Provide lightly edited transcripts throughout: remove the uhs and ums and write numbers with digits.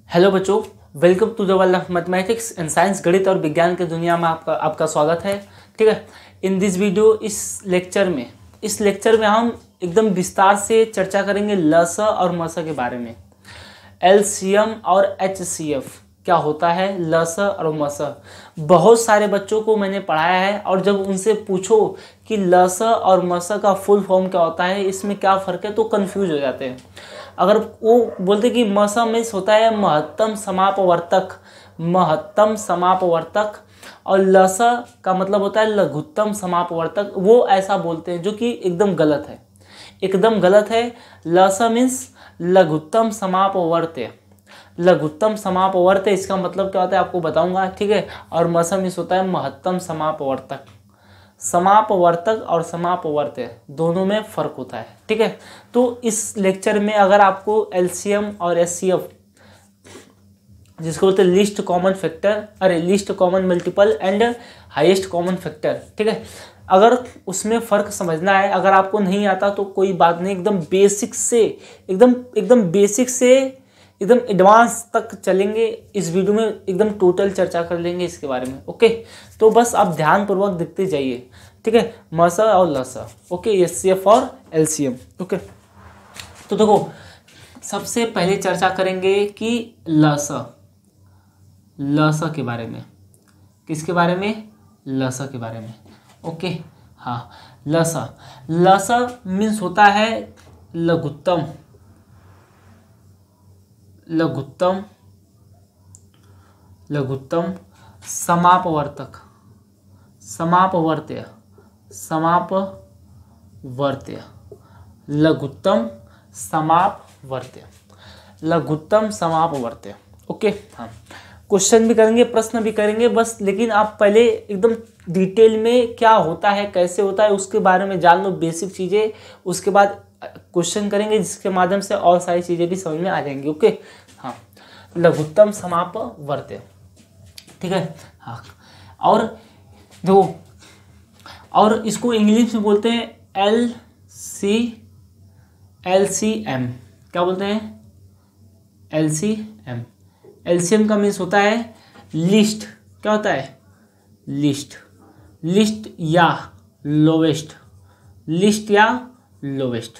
Hello बच्चों, welcome to the world of mathematics and science. गणित और विज्ञान की दुनिया में आपका स्वागत है। ठीक है, इन दिस वीडियो इस लेक्चर में हम एकदम विस्तार से चर्चा करेंगे लस और मस के बारे में। एलसीएम और एचसीएफ क्या होता है, लस और मस। बहुत सारे बच्चों को मैंने पढ़ाया है और जब उनसे पूछो कि लस और मस का फुल फॉर्म क्या होता है, इसमें क्या फ़र्क है, तो कंफ्यूज हो जाते हैं। अगर वो बोलते कि मस मीन्स होता है महत्तम समापवर्तक और लस का मतलब होता है लघुत्तम समापवर्तक, वो ऐसा बोलते हैं जो कि एकदम गलत है। लस मीन्स लघुत्तम समापवर्त्य, इसका मतलब क्या होता है आपको बताऊंगा। ठीक है, और मस मीन्स होता है महत्तम समापवर्तक। समापवर्तक और समापवर्त्य दोनों में फ़र्क होता है। ठीक है, तो इस लेक्चर में अगर आपको एलसीएम और एचसीएफ, जिसको बोलते हैं list common multiple and highest common factor, ठीक है, अगर उसमें फ़र्क समझना है, अगर आपको नहीं आता तो कोई बात नहीं, एकदम बेसिक से एकदम एडवांस तक चलेंगे। इस वीडियो में एकदम टोटल चर्चा कर लेंगे इसके बारे में। ओके, तो बस आप ध्यानपूर्वक देखते जाइए। ठीक है, मस और लस, ओके, एचसीएफ और एलसीएम। ओके, तो देखो सबसे पहले चर्चा करेंगे कि लस के बारे में। किसके बारे में? लस के बारे में। ओके, हाँ, लस मीन्स होता है लघुत्तम समापवर्त्य लघुत्तम समापवर्त्य। ओके, हाँ, क्वेश्चन भी करेंगे, प्रश्न भी करेंगे बस, लेकिन आप पहले एकदम डिटेल में क्या होता है, कैसे होता है, उसके बारे में जान लो, बेसिक चीज़ें। उसके बाद क्वेश्चन करेंगे जिसके माध्यम से और सारी चीज़ें भी समझ में आ जाएंगी। ओके, हाँ, लघुत्तम समापवर्त्य। ठीक है, हाँ, और दो, और इसको इंग्लिश में बोलते हैं LCM। क्या बोलते हैं? LCM। एलसीएम का मीन्स होता है लिस्ट। क्या होता है? लिस्ट या लोवेस्ट। लिस्ट या लोवेस्ट।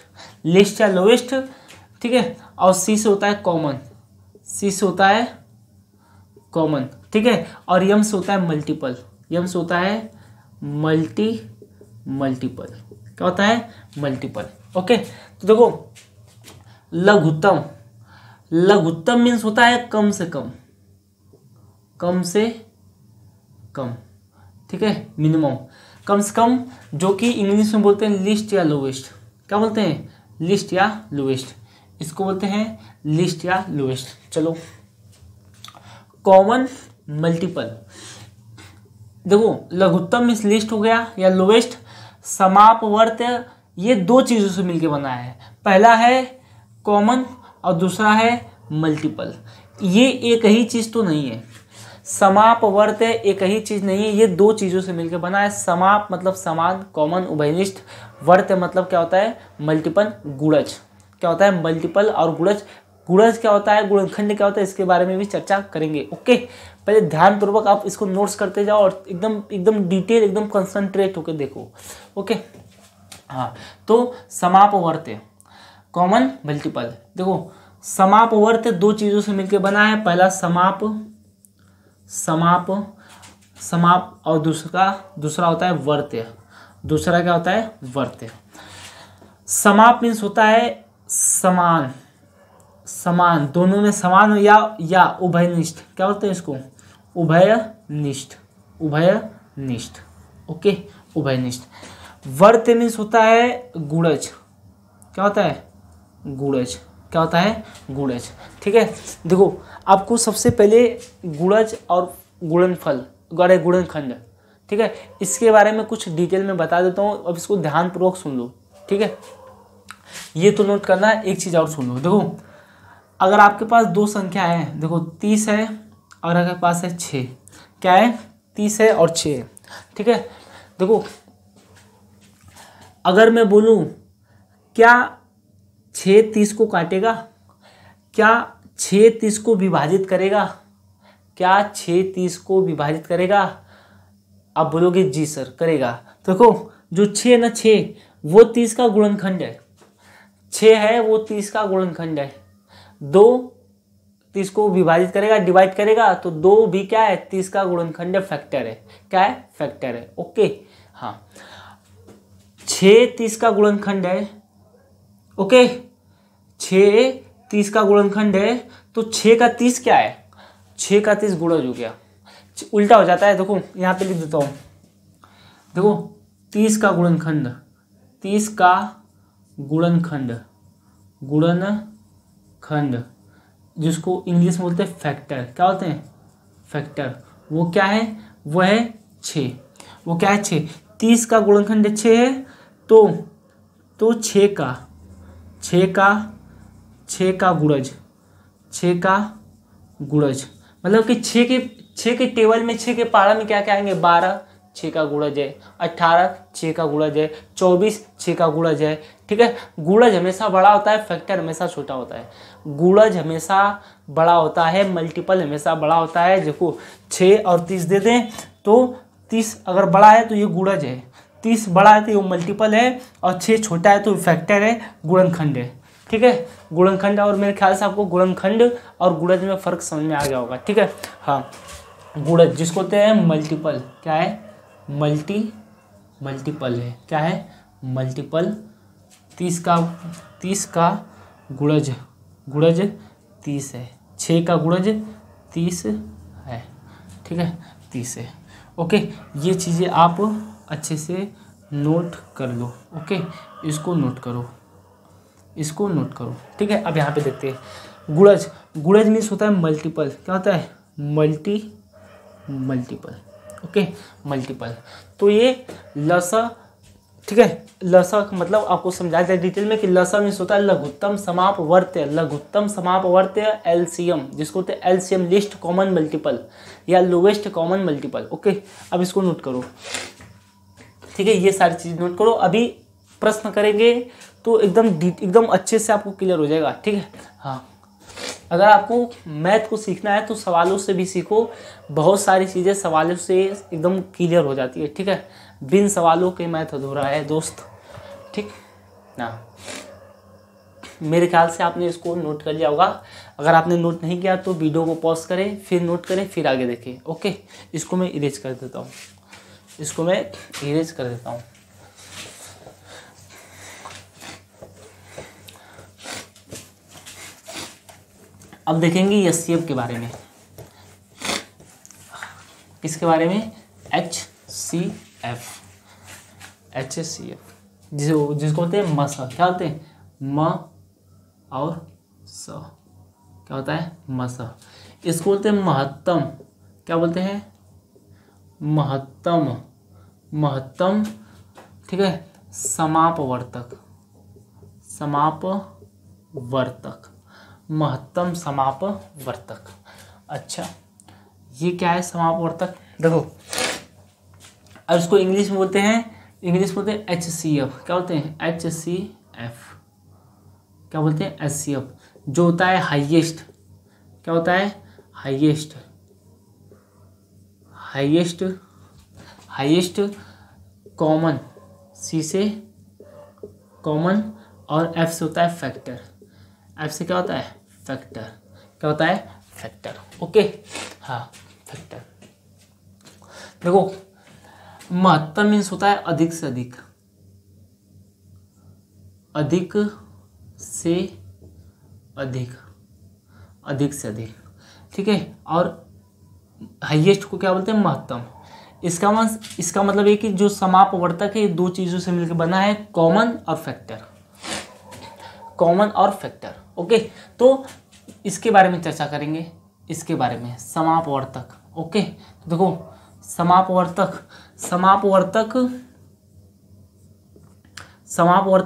ठीक है, और सी से होता है कॉमन। ठीक है, और यम से होता है मल्टीपल। मल्टीपल। क्या होता है? मल्टीपल। ओके, तो देखो लघुत्तम मीन्स होता है कम से कम। ठीक है, मिनिमम, कम से कम, जो कि इंग्लिश में बोलते हैं लिस्ट या लोवेस्ट। क्या बोलते हैं? लिस्ट या लोवेस्ट। इसको बोलते हैं लिस्ट या लोवेस्ट। चलो, कॉमन मल्टीपल। देखो लघुत्तम मीन्स लिस्ट हो गया या लोवेस्ट। समापवर्त्य ये दो चीज़ों से मिलकर बना है। पहला है कॉमन और दूसरा है मल्टीपल। ये एक ही चीज़ तो नहीं है। समापवर्त्य एक ही चीज़ नहीं है, ये दो चीज़ों से मिलकर बना है। समाप मतलब समान, कॉमन उभयनिष्ठ। वर्त्य मतलब क्या होता है? मल्टीपल, गुणज। क्या होता है? मल्टीपल और गुणज क्या होता है? गुणनखंड क्या होता है? इसके बारे में भी चर्चा करेंगे। ओके, पहले ध्यानपूर्वक आप इसको नोट्स करते जाओ और एकदम डिटेल, एकदम कंसंट्रेट होकर देखो। ओके, हाँ, तो समापवर्त्य, कॉमन, मल्टीपल। देखो समापवर्त्य दो चीज़ों से मिलकर बना है। पहला समाप और दूसरा होता है वर्त्य। दूसरा क्या होता है? वर्त्य। समाप मीन्स होता है समान, दोनों में समान या उभयनिष्ठ। क्या बोलते हैं इसको? उभयनिष्ठ। ओके, उभयनिष्ठ। वर्त्य मीन्स होता है गुणज। क्या होता है? गुणज। ठीक है, देखो आपको सबसे पहले गुणज और गुणनखंड, ठीक है, इसके बारे में कुछ डिटेल में बता देता हूँ। अब इसको ध्यानपूर्वक सुन लो। ठीक है, ये तो नोट करना है। एक चीज़ और सुन लो। देखो अगर आपके पास दो संख्या है, देखो 30 है और अगर पास है 6। क्या है? 30 है और 6 है। ठीक है, देखो अगर मैं बोलूँ क्या 6 30 को काटेगा? क्या 6 30 को विभाजित करेगा? क्या 6 30 को विभाजित करेगा? आप बोलोगे जी सर करेगा। तो देखो जो 6 ना 6 वो 30 का गुणनखंड है, 6 है वो 30 का गुणनखंड है। 2 30 को विभाजित करेगा, डिवाइड करेगा, तो 2 भी क्या है 30 का गुणनखंड है, फैक्टर है। क्या है? फैक्टर है। ओके हाँ 6 30 का गुणनखंड है। ओके 6 30 का गुणनखंड है, तो 6 का 30 क्या है? 6 का 30 गुणज हो गया, उल्टा हो जाता है। देखो यहाँ पे लिख देता हूँ, देखो 30 का गुणनखंड, 30 का गुणनखंड, गुणनखंड जिसको इंग्लिश में बोलते हैं फैक्टर। क्या होते हैं? फैक्टर। वो क्या है? वो है 6। वो क्या है? 6। 30 का गुणनखंड 6 है, तो 6 का गुणज, 6 का गुणज मतलब कि 6 के टेबल में 6 के पारा में क्या क्या आएंगे? 12 6 का गुणज है, 18 6 का गुणज है, 24 6 का गुणज है। ठीक है, गुणज हमेशा बड़ा होता है, फैक्टर हमेशा छोटा होता है। गुणज हमेशा बड़ा होता है, मल्टीपल हमेशा बड़ा होता है। देखो 6 और 30 दे दें तो 30 अगर बड़ा है तो ये गुणज है, 30 बड़ा है तो ये मल्टीपल है, और 6 छोटा है तो फैक्टर है, गुणनखंड है। ठीक है, गुणनखंड। और मेरे ख्याल से आपको गुणनखंड और गुणज में फ़र्क समझ में आ गया होगा। ठीक है हाँ, गुणज जिसको कहते हैं मल्टीपल। क्या है? मल्टीपल है। क्या है? मल्टीपल। 30 का गुणज 30 है, 6 का गुणज 30 है। ठीक है 30 है। ओके ये चीज़ें आप अच्छे से नोट कर लो। ओके इसको नोट करो, इसको नोट करो। ठीक है, अब यहाँ पे देखते हैं गुणज मीन्स होता है मल्टीपल। क्या होता है? मल्टीपल। Okay multiple. तो ये लसा, ठीक है, लसा का मतलब आपको समझाया जाए डिटेल में कि लसा मीन्स होता है लघुत्तम समापवर्त्य। लघुत्तम समापवर्त्य एलसीएम, जिसको होते हैं एलसीएम, लिस्ट कॉमन मल्टीपल या लोवेस्ट कॉमन मल्टीपल। ओके अब इसको नोट करो। ठीक है, ये सारी चीज़ नोट करो। अभी प्रश्न करेंगे तो एकदम अच्छे से आपको क्लियर हो जाएगा। ठीक है हाँ, अगर आपको मैथ को सीखना है तो सवालों से भी सीखो, बहुत सारी चीज़ें सवालों से एकदम क्लियर हो जाती है। ठीक है, बिन सवालों के मैथ अधूरा है दोस्त। ठीक ना, मेरे ख्याल से आपने इसको नोट कर लिया होगा। अगर आपने नोट नहीं किया तो वीडियो को पॉज करें, फिर नोट करें, फिर आगे देखें। ओके इसको मैं इरेज कर देता हूँ, इसको मैं इरेज कर देता हूँ। अब देखेंगे एचसीएफ के बारे में। किसके बारे में? HCF, जिसको होते हैं मस। क्या होते हैं? म और स। क्या होता है? मस। इसको बोलते हैं महत्तम। क्या बोलते हैं? महत्तम। ठीक है, समापवर्तक, महत्तम समापवर्तक। अच्छा ये क्या है समापवर्तक? देखो अब इसको इंग्लिश में बोलते हैं HCF। क्या होते हैं? HCF। क्या बोलते हैं? HCF जो होता है हाईएस्ट। क्या होता है? हाईएस्ट कॉमन, C से कॉमन और F से होता है फैक्टर। F से क्या होता है? फैक्टर। क्या होता है? फैक्टर। ओके हाँ फैक्टर। देखो महत्तम मीन्स होता है अधिक से अधिक, अधिक से अधिक। ठीक है, और हाईएस्ट को क्या बोलते हैं? महत्तम। इसका मतलब ये कि जो समापवर्तक है ये दो चीजों से मिलकर बना है, कॉमन और फैक्टर। ओके तो इसके बारे में चर्चा करेंगे, इसके बारे में समापवर्तक। ओके तो देखो समापवर्तक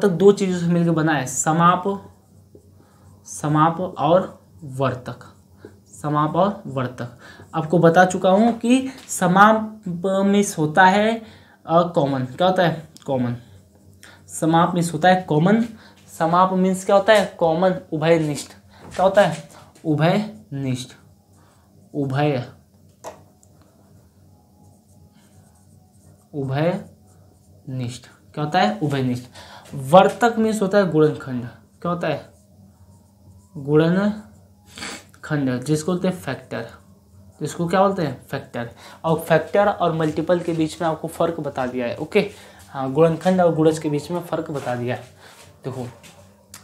दो चीजों से मिलकर बना है, समाप और वर्तक। आपको बता चुका हूं कि समाप में होता है कॉमन। क्या होता है? कॉमन। समाप में होता है कॉमन। समाप मीन्स क्या होता है? कॉमन, उभयनिष्ठ। क्या होता है? उभयनिष्ठ, उभयनिष्ठ क्या होता है? उभयनिष्ठ। वर्तक मीन्स होता है गुणनखंड, क्या होता है? गुणनखंड, जिसको बोलते हैं फैक्टर, जिसको क्या बोलते हैं? फैक्टर। और फैक्टर और मल्टीपल के बीच में आपको फर्क बता दिया है, ओके। हाँ, गुणनखंड और गुणज के बीच में फर्क बता दिया है। देखो,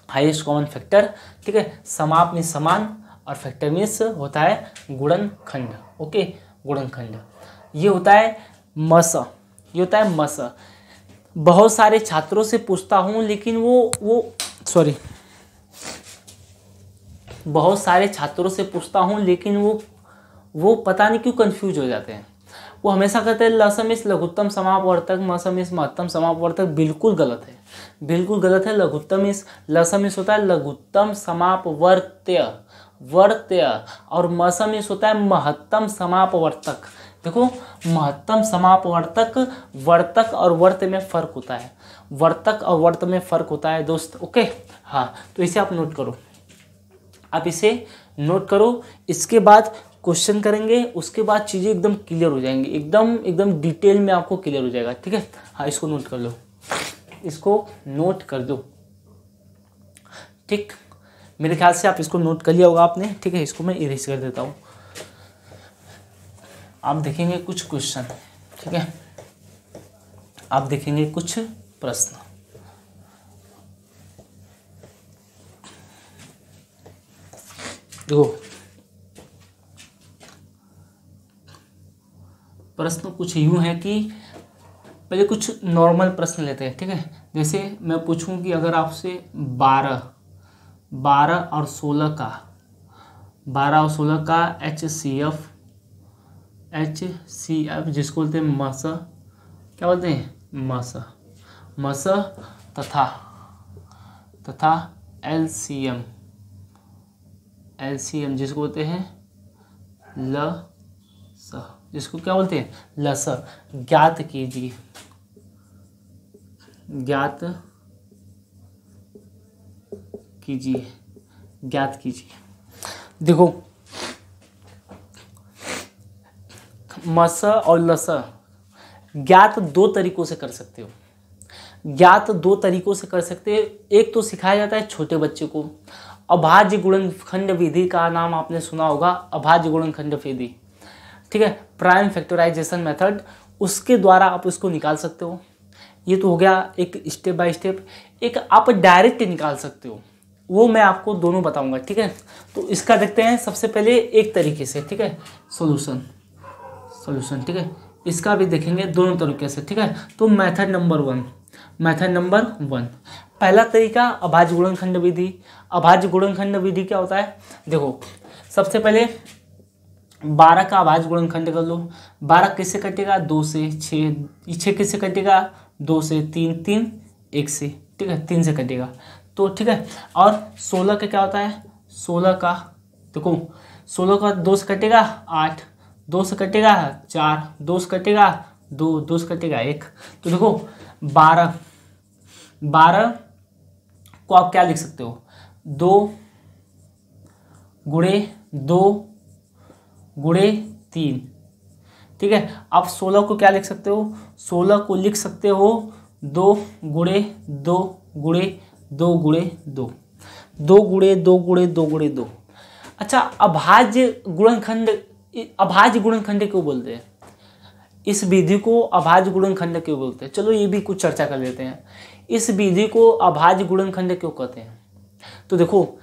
हाईएस्ट कॉमन फैक्टर, ठीक है, समाप में समान और फैक्टर मीन्स होता है गुणनखंड, ओके, गुणनखंड। ये होता है मस, ये होता है मस। बहुत सारे छात्रों से पूछता हूँ लेकिन बहुत सारे छात्रों से पूछता हूँ लेकिन वो पता नहीं क्यों कंफ्यूज हो जाते हैं। वो हमेशा कहते हैं लसम इस लघुत्तम समापवर्तक, मसम इस महत्तम समापवर्तक। बिल्कुल गलत है, बिल्कुल गलत है। लसम इस होता है लघुत्तम समापवर्त्य, और मसम इस होता है महत्तम समापवर्तक। देखो, महत्तम समापवर्तक, वर्तक और वर्त में फर्क होता है, वर्तक और वर्त में फर्क होता है दोस्त, ओके। हाँ, तो इसे आप नोट करो, आप इसे नोट करो। इसके बाद क्वेश्चन करेंगे, उसके बाद चीज़ें एकदम क्लियर हो जाएंगी, एकदम डिटेल में आपको क्लियर हो जाएगा, ठीक है। हाँ, इसको नोट कर लो, इसको नोट कर दो, ठीक। मेरे ख्याल से आप इसको नोट कर लिया होगा आपने, ठीक है। इसको मैं इरेज कर देता हूँ। आप देखेंगे कुछ क्वेश्चन, ठीक है, आप देखेंगे कुछ प्रश्न। देखो, प्रश्न कुछ यूं है कि पहले कुछ नॉर्मल प्रश्न लेते हैं, ठीक है। जैसे मैं पूछूं कि अगर आपसे 12 और 16 का HCF जिसको बोलते हैं मस, क्या बोलते हैं? मस तथा LCM जिसको बोलते हैं लस, जिसको क्या बोलते हैं? लस। ज्ञात कीजिए, देखो, मस और लस ज्ञात दो तरीकों से कर सकते हो, एक तो सिखाया जाता है छोटे बच्चे को। अभाज्य गुणनखंड विधि का नाम आपने सुना होगा, अभाज्य गुणनखंड विधि, ठीक है, प्राइम फैक्टराइजेशन मेथड, उसके द्वारा आप इसको निकाल सकते हो। ये तो हो गया एक स्टेप बाय स्टेप। एक आप डायरेक्ट निकाल सकते हो, वो मैं आपको दोनों बताऊंगा, ठीक है। तो इसका देखते हैं सबसे पहले एक तरीके से, ठीक है, सॉल्यूशन, ठीक है। इसका भी देखेंगे दोनों तरीके से, ठीक है। तो मेथड नंबर वन, पहला तरीका अभाज्य गुणनखंड विधि। अभाज्य गुणनखंड विधि क्या होता है? देखो, सबसे पहले 12 का अभाज्य गुणनखंड कर लो। 12 किससे कटेगा? 2 से। 6 किससे कटेगा? 2 से। 3 1 से, ठीक है, 3 से कटेगा, तो ठीक है। और 16 का क्या होता है? 16 का देखो, 16 का 2 से कटेगा 8, 2 से कटेगा 4, 2 से कटेगा 2, 2 से कटेगा 1। तो देखो 12 को आप क्या लिख सकते हो? 2 गुणे 2 गुणे 3, ठीक है। आप 16 को क्या लिख सकते हो? 16 को लिख सकते हो 2 गुणे 2 गुणे 2 गुणे 2, 2 गुणे 2 गुणे 2 गुणे 2। अच्छा, अभाज्य गुणनखंड क्यों बोलते हैं? इस विधि को अभाज्य गुणनखंड क्यों बोलते हैं? चलो ये भी कुछ चर्चा कर लेते हैं। इस विधि को अभाज्य गुणनखंड क्यों कहते हैं? तो देखो,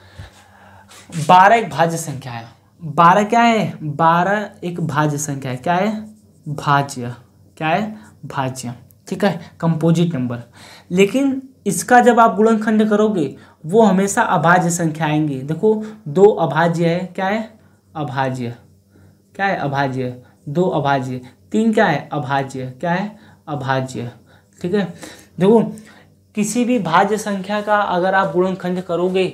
12 एक भाज्य संख्या है। 12 क्या है? 12 एक भाज्य संख्या है। क्या है? भाज्य। क्या है? भाज्य, ठीक है, कंपोजिट नंबर। लेकिन इसका जब आप गुणनखंड करोगे वो हमेशा अभाज्य संख्या आएंगे। देखो, 2 अभाज्य है। क्या है? अभाज्य। क्या है? अभाज्य। 2 अभाज्य। 3 क्या है? अभाज्य। क्या है? अभाज्य, ठीक है। देखो, किसी भी भाज्य संख्या का अगर आप गुणनखंड करोगे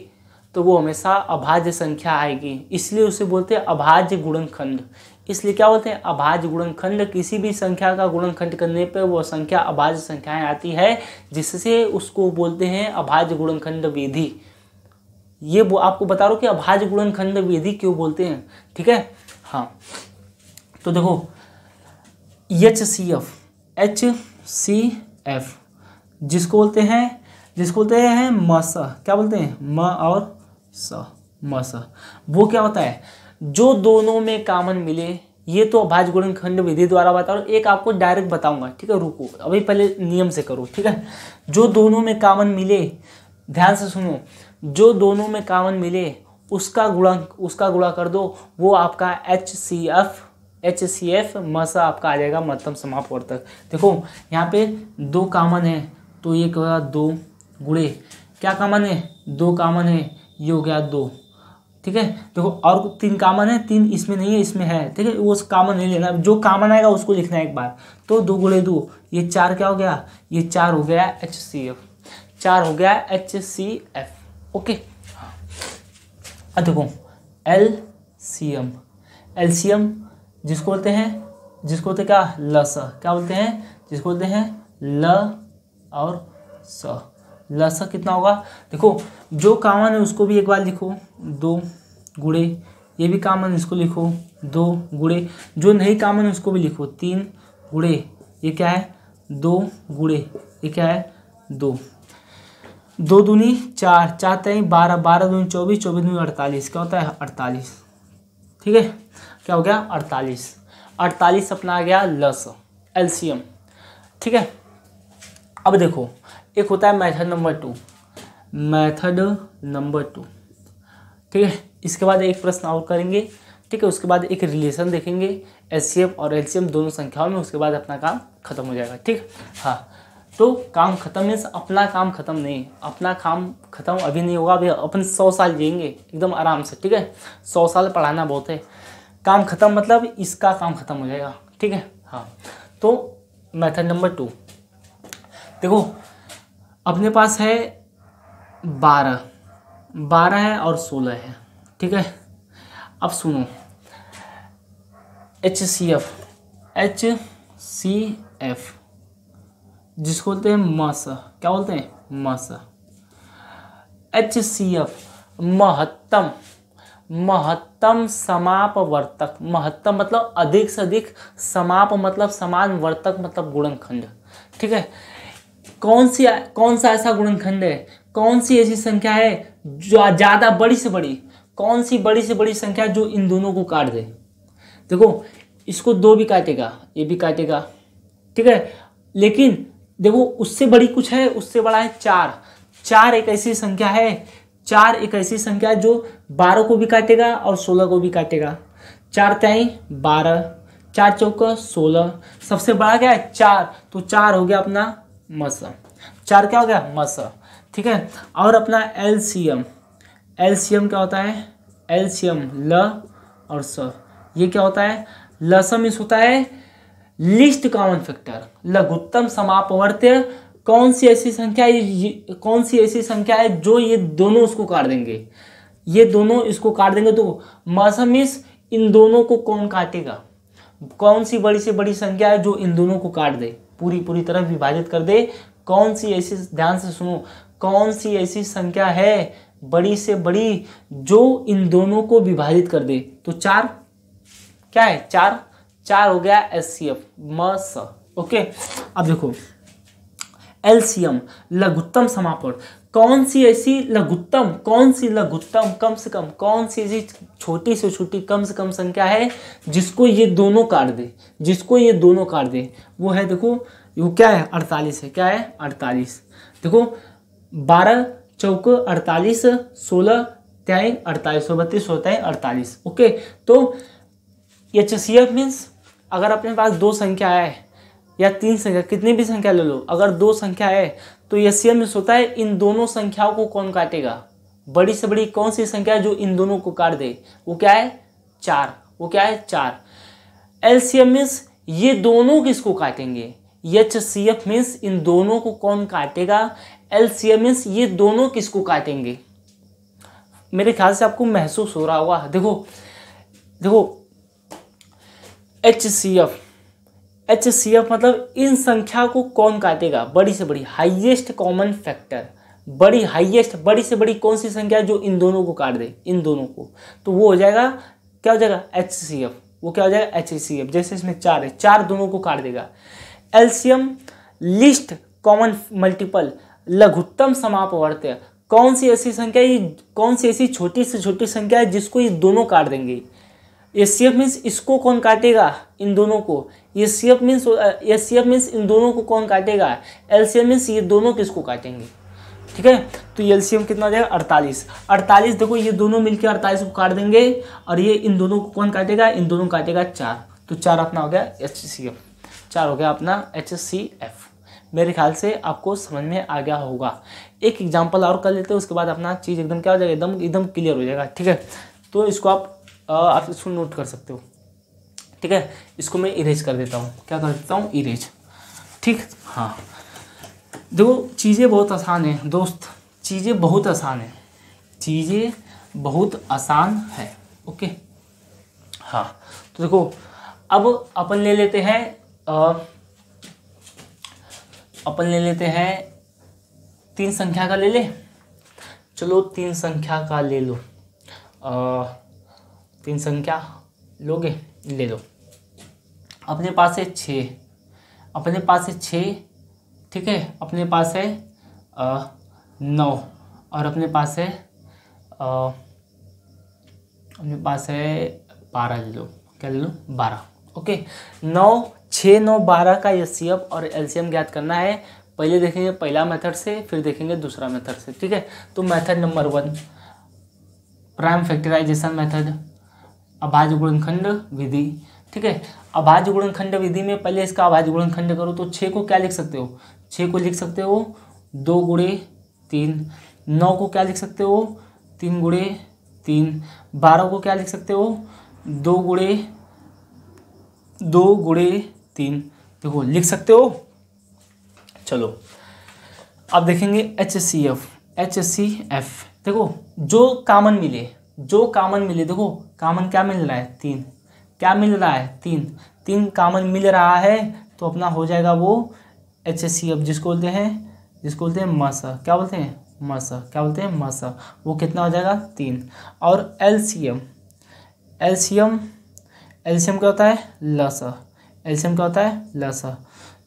तो वो हमेशा अभाज्य संख्या आएगी, इसलिए उसे बोलते हैं अभाज्य गुणनखंड। इसलिए क्या बोलते हैं? अभाज्य गुणनखंड। किसी भी संख्या का गुणनखंड करने पर वो संख्या अभाज्य संख्याएं आती है, जिससे उसको बोलते हैं अभाज्य गुणनखंड विधि। ये वो आपको बता रहा हूँ कि अभाज्य गुणनखंड विधि क्यों बोलते हैं, ठीक है। हाँ, तो देखो HCF जिसको बोलते हैं मस, क्या बोलते हैं, म और स, मस। वो क्या होता है, जो दोनों में कॉमन मिले, ये तो अभाज्य गुणनखंड विधि द्वारा बता रहा हूँ, एक आपको डायरेक्ट बताऊंगा, ठीक है। रुको अभी पहले नियम से करो, ठीक है। जो दोनों में कॉमन मिले, ध्यान से सुनो, जो दोनों में कॉमन मिले उसका गुणा कर दो, वो आपका HCF मस आपका आ जाएगा महत्तम समापवर्तक। देखो यहाँ पे 2 कॉमन है तो ये क्या, 2 गुणे क्या कॉमन है, 2 कॉमन है, ये हो गया 2, ठीक है। देखो और 3 कॉमन है, 3 इसमें नहीं है, इसमें है, ठीक है। वो कॉमन नहीं लेना, जो कॉमन आएगा उसको लिखना है एक बार। तो 2 गुणे 2, ये 4 क्या हो गया, ये 4 हो गया HCF, 4 हो गया HCF, ओके। अब देखो LCM जिसको बोलते हैं क्या, लस, क्या बोलते हैं, जिसको बोलते हैं ल और स, लस कितना होगा। देखो जो कॉमन है उसको भी एक बार लिखो, 2 गुणे, ये भी कॉमन है इसको लिखो 2 गुणे, जो नहीं कॉमन है उसको भी लिखो 3 गुणे, ये क्या है 2 गुणे, ये क्या है 2, 2 दूनी 4, 4 तई 12, 12 दूनी 24, 24 दूनी 48, क्या होता है 48, ठीक है। क्या हो गया 48 अपना आ गया लस, LCM, ठीक है। अब देखो एक होता है मेथड नंबर 2, ठीक है। इसके बाद एक प्रश्न और करेंगे, ठीक है। उसके बाद एक रिलेशन देखेंगे HCF और LCM दोनों संख्याओं में, उसके बाद अपना काम खत्म हो जाएगा, ठीक। हाँ, तो काम खत्म मीन्स अपना काम खत्म नहीं, अपना काम खत्म अभी नहीं होगा, अभी अपन 100 साल जिएंगे एकदम आराम से, ठीक है। 100 साल पढ़ाना बहुत है, काम खत्म मतलब इसका काम खत्म हो जाएगा, ठीक है। हाँ, तो मेथड नंबर 2 देखो, अपने पास है 12 है और 16 है, ठीक है। अब सुनो HCF जिसको बोलते हैं मस, क्या बोलते हैं मस, HCF महत्तम समापवर्तक, महत्तम मतलब अधिक से अधिक, समाप मतलब समान, वर्तक मतलब गुणनखंड, ठीक है। कौन सा ऐसा गुणनखंड है, कौन सी ऐसी संख्या है जो ज्यादा बड़ी से बड़ी, कौन सी बड़ी से बड़ी संख्या जो इन दोनों को काट दे। देखो इसको 2 भी काटेगा, ये भी काटेगा, ठीक है। लेकिन देखो उससे बड़ी कुछ है, उससे बड़ा है 4 एक ऐसी संख्या है, 4 एक ऐसी संख्या है जो 12 को भी काटेगा और 16 को भी काटेगा। 4 तई 12, 4 चौका 16, सबसे बड़ा क्या है 4, तो 4 हो गया अपना मस, 4 क्या हो गया मस, ठीक है। और अपना LCM क्या होता है, LCM ल और स, ये क्या होता है, लसम इस होता है लिस्ट कॉमन फैक्टर, लघुत्तम समापवर्त्य। कौन सी ऐसी संख्या है जो ये दोनों उसको काट देंगे, ये दोनों इसको काट देंगे, तो मसम इस इन दोनों को कौन काटेगा, कौन सी बड़ी से बड़ी संख्या है जो इन दोनों को काट दे, पूरी तरह विभाजित कर दे। कौन सी ऐसी, ध्यान से सुनो, कौन सी ऐसी संख्या है बड़ी से बड़ी जो इन दोनों को विभाजित कर दे, तो 4 क्या है 4 हो गया HCF मस, ओके। अब देखो LCM लघुत्तम समापवर्त, कौन सी लघुत्तम कम से कम, कौन सी ऐसी छोटी से छोटी कम से कम संख्या है जिसको ये दोनों काट दे, वो है देखो, वो क्या है 48 है, क्या है 48। देखो 12 चौक 48, 16 त्याई 48, 32 होता है 48, ओके। तो HCF मीन्स अगर अपने पास 2 संख्या है या 3 संख्या, कितनी भी संख्या ले लो, अगर 2 संख्या है तो HCF मीन्स होता है इन दोनों संख्याओं को कौन काटेगा, बड़ी से बड़ी कौन सी संख्या है जो इन दोनों को काट दे, वो क्या है 4, LCM मीन्स ये दोनों किसको काटेंगे, HCF मीन्स इन दोनों को कौन काटेगा, LCM मीन्स ये दोनों किसको काटेंगे। मेरे ख्याल से आपको महसूस हो रहा होगा। देखो HCF मतलब इन संख्या को कौन काटेगा, बड़ी से बड़ी, हाईएस्ट कॉमन फैक्टर, बड़ी हाईएस्ट बड़ी से बड़ी कौन सी संख्या है जो इन दोनों को काट दे, इन दोनों को, तो वो हो जाएगा, क्या हो जाएगा, HCF। वो क्या हो जाएगा, HCF। जैसे इसमें 4 है, 4 दोनों को काट देगा। एलसीएम लीस्ट कॉमन मल्टीपल, लघुत्तम समापवर्त्य, कौन सी ऐसी संख्या है, कौन सी ऐसी छोटी से छोटी संख्या है जिसको ये दोनों काट देंगे। एचसीएफ मीन्स इसको कौन काटेगा, इन दोनों को। एचसीएफ मीन्स इन दोनों को कौन काटेगा। एलसीएम मीन्स ये दोनों किसको काटेंगे, ठीक है। तो ये एलसीएम कितना हो जाएगा, 48। 48 देखो ये दोनों मिलकर 48 को काट देंगे, और ये इन दोनों को कौन काटेगा, इन दोनों काटेगा 4। तो 4 अपना हो गया HCF, 4 हो गया अपना HCF। मेरे ख्याल से आपको समझ में आ गया होगा। एक एग्जांपल और कर लेते हैं, उसके बाद अपना चीज़ एकदम क्या हो जाएगा, एकदम क्लियर हो जाएगा, ठीक है। तो इसको आप इसको नोट कर सकते हो, ठीक है। इसको मैं इरेज कर देता हूँ, क्या कर देता हूँ, इरेज, ठीक। हाँ देखो चीज़ें बहुत आसान है दोस्त, चीज़ें बहुत आसान है, चीज़ें बहुत आसान है, ओके। हाँ तो देखो अब अपन ले लेते हैं 3 संख्या का ले ले। चलो 3 संख्या का ले लो, 3 संख्या लोगे, ले लो। अपने पास है 6, अपने पास है 6, ठीक है। अपने पास है 9, और अपने पास है 12 ले लो, क्या ले लो, 12, ओके। 9, 6, 9, 12 का एचसीएफ और एलसीएम ज्ञात करना है। पहले देखेंगे पहला मेथड से, फिर देखेंगे दूसरा मेथड से, ठीक है। तो method number 1 prime factorisation method, अभाज्य गुणनखंड विधि, ठीक है। अभाज्य गुणनखंड विधि में पहले इसका अभाज्य गुणनखंड करो तो 6 को क्या लिख सकते हो, 6 को लिख सकते हो 2 × 3। 9 को क्या लिख सकते हो, 3 × 3। 12 को क्या लिख सकते हो, 2 × 3, देखो लिख सकते हो। चलो अब देखेंगे HCF। देखो जो कामन मिले, देखो कामन क्या मिल रहा है, 3, क्या मिल रहा है, 3 कामन मिल रहा है, तो अपना हो जाएगा वो HCF, जिसको बोलते हैं मस, क्या बोलते हैं मस, वो कितना हो जाएगा, 3। और एलसीएम क्या होता है, लस, एलसीएम क्या होता है, लस।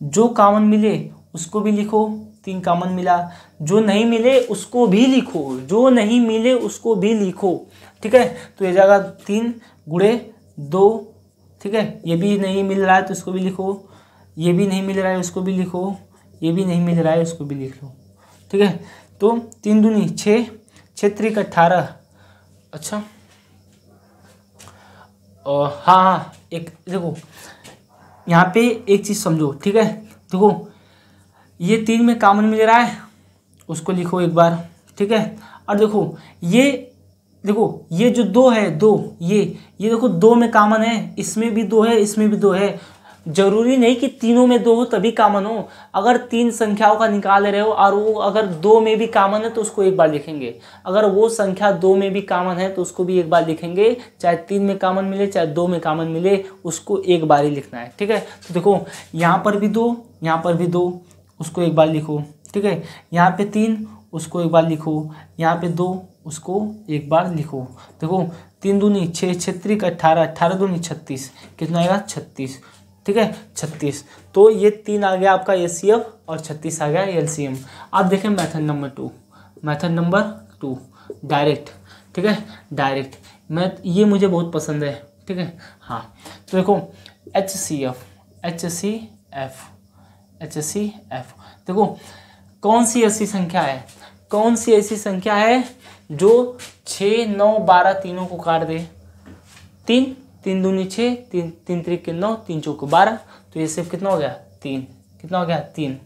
जो कामन मिले उसको भी लिखो, 3 कामन मिला, जो नहीं मिले उसको भी लिखो, ठीक है। तो ये जाएगा 3 × 2, ठीक है। ये भी नहीं मिल रहा है तो इसको भी लिखो, ये भी नहीं मिल रहा है उसको भी लिखो, ये भी नहीं मिल रहा है उसको भी लिख लो, ठीक है। तो 3 दूनी 6, 6 त्रिक 18। अच्छा हाँ एक देखो यहाँ पे एक चीज़ समझो, ठीक है। देखो ये 3 में कामन मिल रहा है, उसको लिखो एक बार, ठीक है। और देखो ये जो 2 है, ये देखो 2 में कामन है, इसमें भी 2 है, इसमें भी 2 है। जरूरी नहीं कि तीनों में 2 हो तभी कामन हो। अगर 3 संख्याओं का निकाल रहे हो और वो अगर 2 में भी कामन है तो उसको एक बार लिखेंगे, अगर वो संख्या 2 में भी कामन है तो उसको भी एक बार लिखेंगे। चाहे 3 में कामन मिले चाहे 2 में कामन मिले, उसको एक बार ही लिखना है, ठीक है। तो देखो यहाँ पर भी 2, यहाँ पर भी 2, उसको एक बार लिखो, ठीक है। यहाँ पे 3, उसको एक बार लिखो, यहाँ पे 2, उसको एक बार लिखो। देखो 3 दूनी 6, 6 त्रिक 18, 18 दूनी 36, कितना आएगा 36, ठीक है 36। तो ये 3 आ गया आपका एचसीएफ और 36 आ गया एलसीएम। आप देखें मेथड नंबर 2 डायरेक्ट, ठीक है, डायरेक्ट ये मुझे बहुत पसंद है, ठीक है। हाँ तो देखो HCF देखो कौन सी ऐसी संख्या है जो 6, 9, 12 तीनों को काट दे। 3 दूनी 6, 3 त्रिक 9, 3 चौक 12, तो ये सिर्फ कितना हो गया 3, कितना हो गया 3।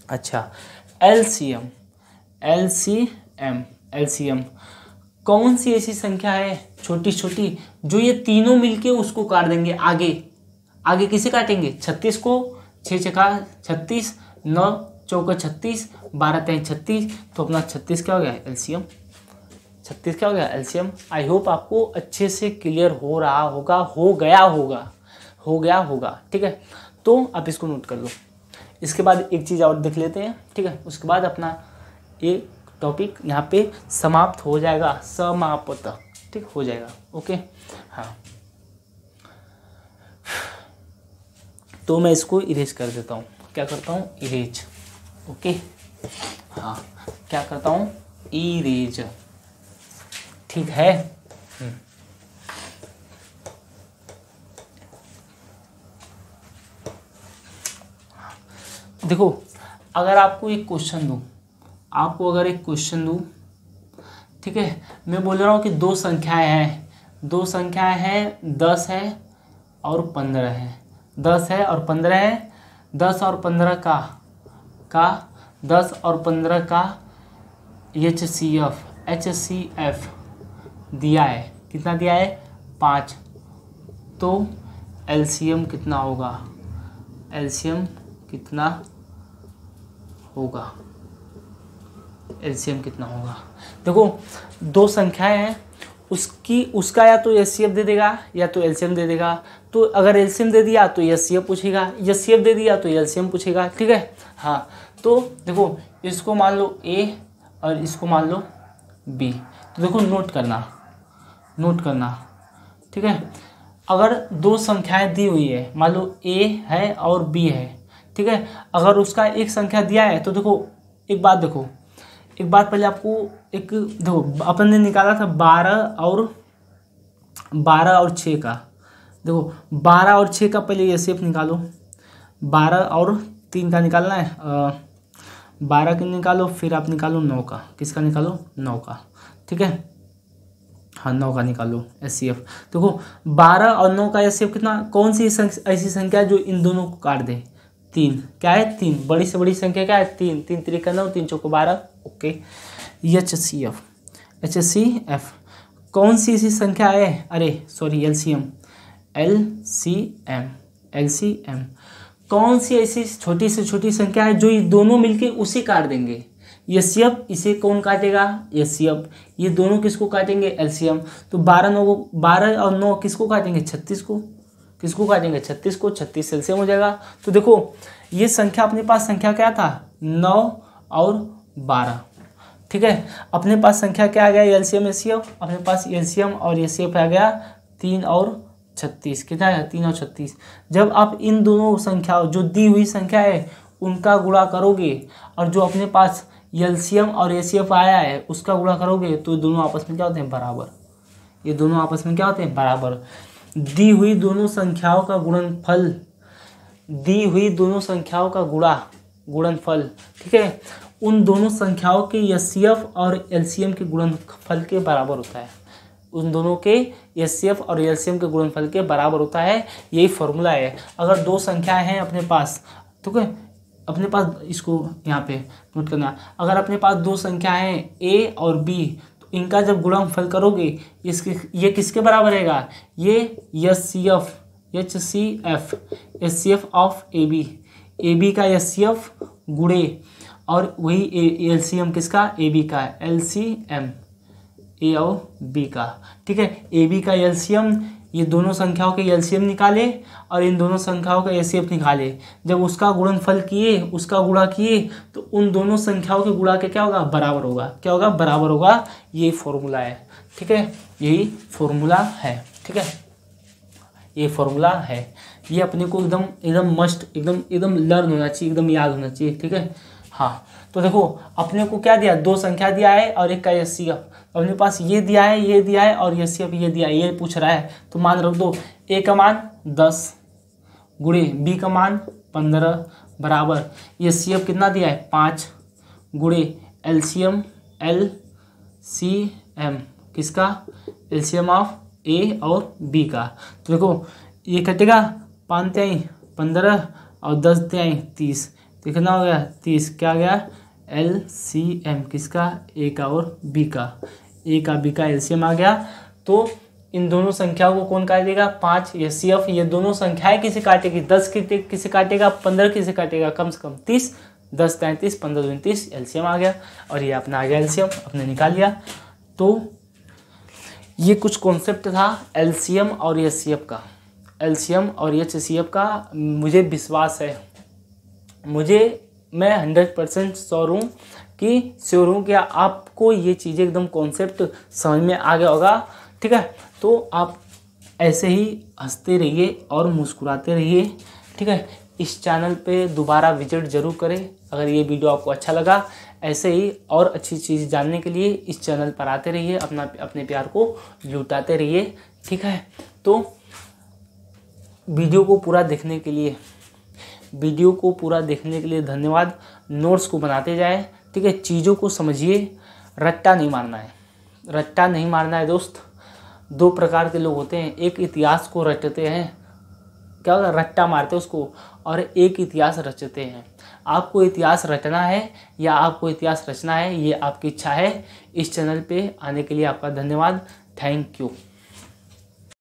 अच्छा एलसीएम कौन सी ऐसी संख्या है छोटी जो ये तीनों मिलके उसको काट देंगे। आगे किसे काटेंगे, 36 को, 6 छक्का 36, 9 चौका 36, 12 तेईस 36, तो अपना 36 क्या हो गया एलसीएम, 36 क्या हो गया एलसीएम। आई होप आपको अच्छे से क्लियर हो रहा होगा, हो गया होगा, ठीक है। तो आप इसको नोट कर लो। इसके बाद एक चीज़ और देख लेते हैं, ठीक है। उसके बाद अपना ये टॉपिक यहाँ पे समाप्त हो जाएगा, समाप्त, ठीक हो जाएगा। ओके, हाँ, तो मैं इसको इरेज कर देता हूँ। क्या करता हूँ? इरेज। ओके, हाँ, क्या करता हूँ? इरेज। ठीक है। देखो, अगर आपको एक क्वेश्चन दूँ, ठीक है, मैं बोल रहा हूँ कि दो संख्याएं हैं, 10 है और 15 है, 10 है और 15 है, 10 और 15 का 10 और 15 का HCF दिया है। कितना दिया है? 5। तो LCM कितना होगा? LCM कितना होगा? देखो, दो संख्याएं हैं, उसका या तो HCF दे देगा या तो LCM दे देगा। तो अगर LCM दे दिया तो HCF पूछेगा, HCF दे दिया तो LCM पूछेगा। ठीक है, हाँ। तो देखो, इसको मान लो A और इसको मान लो B। तो देखो, नोट करना, ठीक है। अगर दो संख्याएं दी हुई है, मान लो A है और B है, ठीक है। अगर उसका एक संख्या दिया है तो देखो, एक बात पहले आपको देखो, अपन ने निकाला था 12 और 6 का। देखो, 12 और 6 का पहले HCF निकालो। 12 और 3 का निकालना है, 12 का निकालो, फिर आप निकालो 9 का। किसका निकालो? 9 का। ठीक है, हाँ, 9 का निकालो HCF। देखो, 12 और 9 का HCF कितना? कौन सी ऐसी संख्या जो इन दोनों को काट दे? 3। क्या है? 3। बड़ी से बड़ी संख्या क्या है? 3। 3 3 9, 3 4 12। ओके, HCF कौन सी ऐसी संख्या है? अरे सॉरी, LCM कौन सी ऐसी छोटी से छोटी संख्या है जो ये दोनों मिलके उसे काट देंगे? HCF इसे कौन काटेगा? HCF। ये दोनों किसको काटेंगे? LCM। तो 12 और 9 किसको काटेंगे? 36 को। किसको काटेंगे? 36 को। 36 LCM हो जाएगा। तो देखो, ये संख्या अपने पास संख्या क्या था? 9 और 12। ठीक है, अपने पास संख्या क्या आ गया? LCM HCF। अपने पास LCM और HCF आ गया 3 और 36। कितना है? 3 और 36। जब आप इन दोनों संख्याओं, जो दी हुई संख्या है, उनका गुणा करोगे और जो अपने पास LCM और HCF आया है उसका गुणा करोगे तो दोनों आपस में क्या होते हैं? बराबर। ये दोनों आपस में क्या होते हैं? बराबर। दी हुई दोनों संख्याओं का गुणनफल, ठीक है, उन दोनों संख्याओं के HCF और LCM के गुणनफल के बराबर होता है। उन दोनों के HCF और LCM के गुणनफल के बराबर होता है। यही फॉर्मूला है। अगर दो संख्याएं हैं अपने पास, ठीक है, अपने पास, इसको यहाँ पे नोट करना, अगर अपने पास दो संख्याएं हैं A और B, तो इनका जब गुणनफल करोगे ये किसके बराबर रहेगा? ये HCF ऑफ AB का HCF गुणे और वही LCM किसका? AB का, LCM A और B का। ठीक है, AB का LCM, ये दोनों संख्याओं के LCM निकाले और इन दोनों संख्याओं का HCF निकाले। जब उसका गुणनफल किए, उसका गुणा किए, तो उन दोनों संख्याओं के गुणा के क्या होगा? बराबर होगा। क्या होगा? बराबर होगा। ये फॉर्मूला है। ठीक है, यही फॉर्मूला है। ठीक है, ये फॉर्मूला है। ये अपने को एकदम मस्ट, एकदम लर्न होना चाहिए, एकदम याद होना चाहिए। ठीक है, हाँ। तो देखो, अपने को क्या दिया? दो संख्या दिया है और एक का HCF। अपने पास ये दिया है और HCF ये दिया है, ये पूछ रहा है। तो मान रख दो, A का मान 10 गुणे B का मान 15 बराबर HCF कितना दिया है? 5 गुणे LCM किसका? LCM ऑफ A और B का। तो देखो, ये कटेगा, 5 तिहाई 15 और 10 तिहाई 30। कितना हो गया? 30। क्या गया? LCM किसका? A का और B का। A का B का LCM आ गया। तो इन दोनों संख्याओं को कौन काटेगा? 5 HCF। ये दोनों संख्याएं किसे काटेगी? 10 किसे काटेगा? 15 किसे काटेगा? कम से कम 30। 10 33, 15 दूनी 30, LCM आ गया। और ये अपना आ गया LCM, अपने निकाल लिया। तो ये कुछ कॉन्सेप्ट था LCM और HCF का। LCM और HCF का मुझे विश्वास है, मैं 100% श्योर हूँ कि श्योर हूँ कि आपको ये चीज़ें एकदम कॉन्सेप्ट समझ में आ गया होगा। ठीक है, तो आप ऐसे ही हंसते रहिए और मुस्कुराते रहिए। ठीक है, इस चैनल पे दोबारा विजिट जरूर करें अगर ये वीडियो आपको अच्छा लगा। ऐसे ही और अच्छी चीज़ जानने के लिए इस चैनल पर आते रहिए, अपने प्यार को लुटाते रहिए। ठीक है, तो वीडियो को पूरा देखने के लिए धन्यवाद। नोट्स को बनाते जाएं। ठीक है, चीज़ों को समझिए, रट्टा नहीं मारना है दोस्त। दो प्रकार के लोग होते हैं, एक इतिहास को रटते हैं, क्या होगा, रट्टा मारते हैं उसको, और एक इतिहास रचते हैं। आपको इतिहास रटना है या आपको इतिहास रचना है, ये आपकी इच्छा है। इस चैनल पे आने के लिए आपका धन्यवाद। Thank you.